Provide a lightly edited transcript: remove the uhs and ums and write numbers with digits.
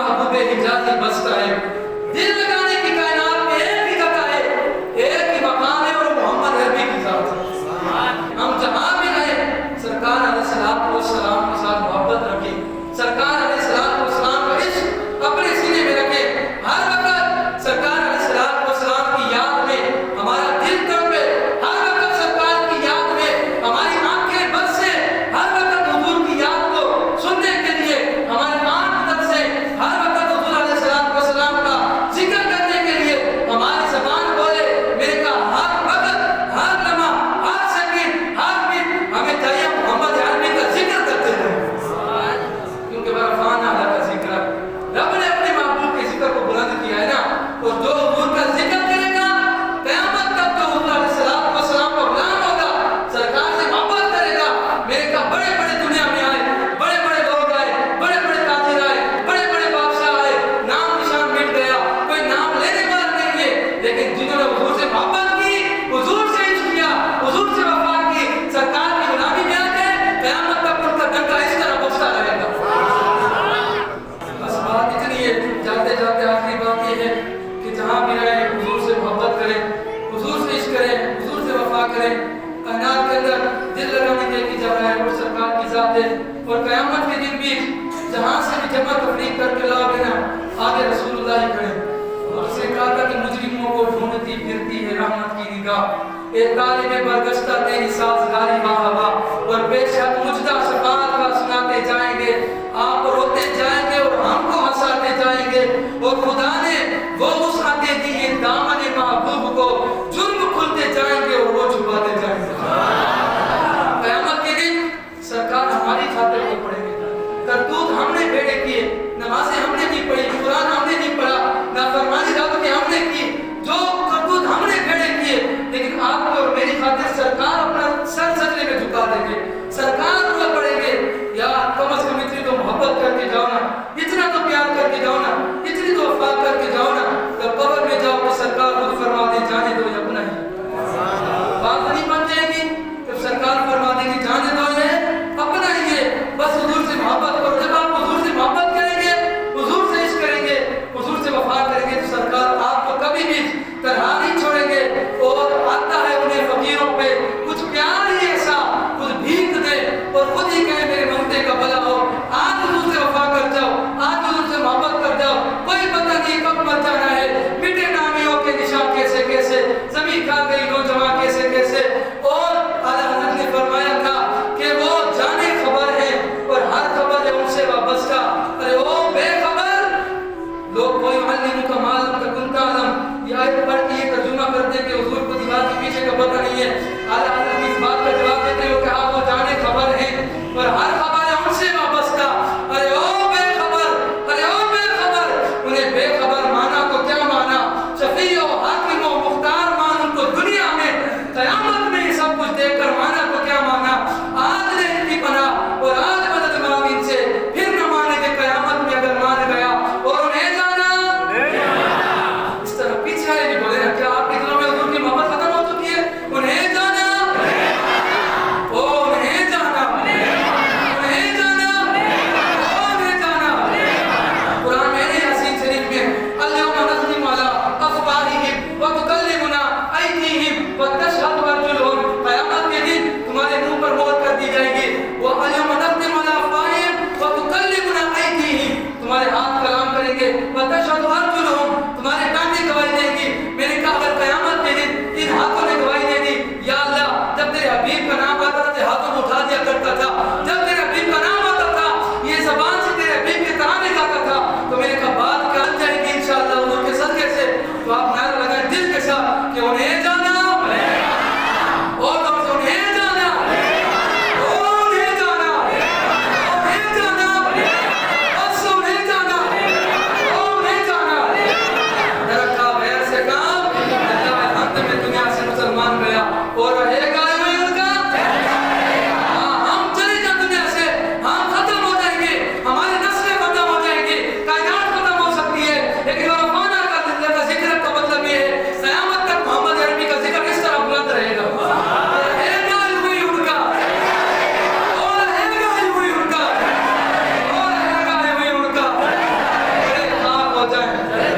محبوب حجازی بستا ہے. دل لگانے کی کائنات میں ایک ہی جگہ ہے, ایک ہی مقام ہے, اور محمد عربی کی ذات ہے. ہم جہاں بھی رہیں سرکار علیہ الصلوۃ والسلام کے ساتھ محبت رکھیں, سرکار علیہ الصلوۃ والسلام کا عشق اپنے سینے میں رکھیں. ہر وقت سرکار علیہ الصلوۃ والسلام کی یاد میں ہمارا دل تڑپے, ہر وقت سرکار کی یاد میں ہماری آنکھیں برسے, ہر وقت حضور کی یاد کو سننے کے لیے ہمارے آنکھ ترسے, ہر وقت حضور علیہ الصلوۃ والسلام کا ذکر کرنے کے لیے ہماری زبان بولے. میرے کا ہر وقت, ہر لمحہ, ہر سیکنڈ, ہر منٹ ہمیں چاہیے محمد عربی کا ذکر کرتے رہیں, کیونکہ برفان اللہ کا ذکر رب نے اپنے محبوب کے ذکر کو بلند کیا ہے نا. اور جو حضور کا ذکر کرے گا قیامت تک تو حضور علیہ الصلوۃ والسلام کا غلام ہوگا, سرکار سے محبت کرے گا. میرے کا بڑے بڑے دنیا میں آئے, بڑے بڑے لوگ آئے, بڑے بڑے تاجر آئے, بڑے بڑے بادشاہ آئے, نام نشان مٹ گیا, کوئی نام لینے والا نہیں ہے, لیکن جنہوں نے حضور سے محبت کی, حضور سے عشق کیا, حضور سے وفا کی, سرکار کی غلامی میں آ گئے, قیامت تک ان کا ڈنکا اس طرح بجتا رہے گا. بس بات اتنی ہے, جاتے جاتے آخری بات یہ ہے کہ جہاں بھی رہیں حضور سے محبت کریں, حضور سے عشق کریں, حضور سے وفا کریں. کائنات کے اندر دل لگانے کی ایک ہی جگہ ہے, اور سرکار کی ذات ہے. اور قیامت کے دن بھی جہاں سے بھی جمع تفریق کر کے لاؤ گے نا, آگے رسول اللہ ہی کھڑے. اور اس نے کہا تھا کہ مجرموں کو ڈھونڈتی پھرتی ہے رحمت کی نگاہ, ایک طالب برگشتہ تیری سازگاری واہ واہ, اور بے شک مجدہ شفاعت کا سناتے جائیں گے. آپ روتے جائیں گے اور ہم کو ہنساتے جائیں گے, اور خدا نے وہ وسعتیں دی ہیں دامن محبوب کو, جرم کھلتے جائیں گے اور وہ چھپاتے جائیں گے. قیامت کے دن سرکار ہماری خاطر کو پڑھیں گے. کرتوت ہم نے بھیڑے کیے, نمازیں ہم نے نہیں پڑھی, قرآن ہم نے نہیں پڑھا, نافرمانی رب نے ہم نے کی, جو کرتوت ہم نے بھیڑے کیے, لیکن آپ کو اور میری خاطر سرکار اپنا سر سجدے میں جھکا دیں گے, سرکار روئے پڑیں گے. یار کم از کم اتنی تو محبت کر کے جاؤ نا, اتنا تو پیار کر کے جاؤ نا, اتنی تو وفا کر کے جاؤ نا. جب قبر میں جاؤ تو سرکار خود فرما دے جانے دو یہ اپنا ہی, بات نہیں بن جائے گی. جب سرکار فرما دے گی جانے دو یہ اپنا ہی ہے, بس حضور سے محبت کرو. جب آپ حضور سے محبت کریں گے, حضور سے عشق کریں گے, حضور سے وفا کریں گے, تو سرکار آپ کو کبھی بھی تنہا نہیں چھوڑیں گے. اور آتا ہے انہیں فقیروں پہ کچھ پیار ہی ایسا, خود بھیک دے اور خود ہی کہے میرے منگتے کا بھلا ہو. آج حضور سے وفا کر جاؤ, آج حضور سے محبت کر جاؤ, کوئی پتہ نہیں کب مر جانا ہے. مٹے نامیوں کے نشان کیسے کیسے, زمین کھا گئی نوجوان کیسے کیسے. اور اعلیٰ حضرت نے فرمایا تھا کہ وہ جانے خبر ہے اور ہر خبر ہے ان سے وابستہ. ارے او بے خبر لوگ, کوئی معلم کا معلوم تکن تعلم, یہ آیت پڑھ کے یہ ترجمہ کرتے کہ حضور کو دیوار کے پیچھے کا پتہ نہیں ہے. اعلیٰ حضرت اس بات کا جواب دیتے ہو کہ آپ وہ جانے خبر ہیں اور ہر خبر ہے ان سے وابستہ. ارے او بے خبر, ارے او بے خبر, انہیں بے خبر مانا تو کیا مانا, شفیع و حاکم و مختار مان ان کو دنیا میں, قیامت میں سب کچھ دیکھ کر مانا تو کیا مانا. آج لے ان کی پناہ اور آج مدد مانگ ان سے, پھر نہ مانے کہ قیامت میں اگر مان گیا. اور انہیں جانا اس طرح پیچھے آئے بھی بولے نا, کیا آپ کے دلوں میں حضور کی محبت ختم ہو چکی ہے؟ انہیں جانا, او انہیں جانا, انہیں جانا, او انہیں جانا. قرآن میں نے یاسین شریف میں الیوم نختم علی افواہہم وتکلمنا ایدیہم وتشہد ارجلہم, قیامت کے دن تمہارے منہ پر مہر کر دی جائے گی. وہ الیوم نختم علی افواہہم وتکلمنا ایدیہم, تمہارے ہاتھ کلام کریں گے, وتشہد ارجلہم, تمہارے ٹانگیں گواہی دیں گی. میں نے کہا اگر قیامت کے دن ان ہاتھوں نے گواہی دے دی, یا اللہ جب تیرے حبیب کا نام آتا تھا ہاتھوں کو اٹھا دیا کرتا تھا, جب تیرے حبیب کا نام آتا تھا یہ زبان سے تیرے حبیب کے ترانے گاتا تھا, تو میں نے کہا بات کر جائے گی انشاءاللہ حضور کے صدقے سے. تو آپ نعرہ لگائیں دل کے ساتھ کہ انہیں جانا, اور تم سے انہیں جانا, انہیں جانا, انہیں جانا, بس انہیں جانا, انہیں جانا. ہو جائیں.